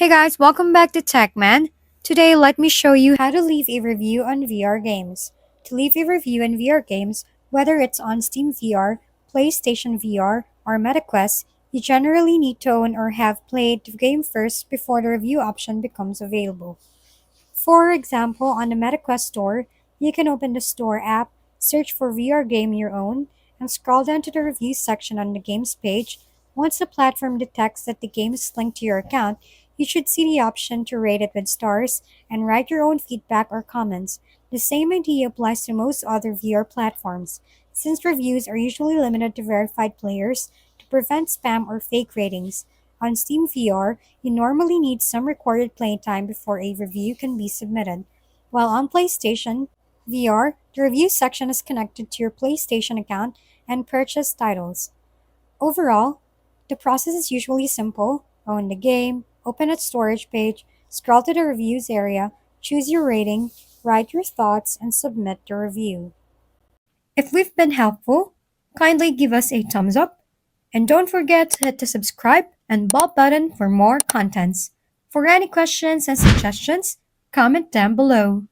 Hey guys, welcome back to TechMan. Today, let me show you how to leave a review on VR games. To leave a review on VR games, whether it's on Steam VR, PlayStation VR, or MetaQuest, you generally need to own or have played the game first before the review option becomes available. For example, on the MetaQuest store, you can open the store app, search for VR game you own, and scroll down to the reviews section on the game's page. Once the platform detects that the game is linked to your account, you should see the option to rate it with stars and write your own feedback or comments. The same idea applies to most other VR platforms, since reviews are usually limited to verified players to prevent spam or fake ratings. On Steam VR, you normally need some recorded playtime before a review can be submitted. While on PlayStation VR, the review section is connected to your PlayStation account and purchase titles. Overall, the process is usually simple: own the game, open its storage page, scroll to the reviews area, choose your rating, write your thoughts, and submit the review. If we've been helpful, kindly give us a thumbs up and don't forget to hit the subscribe and bell button for more contents. For any questions and suggestions, comment down below.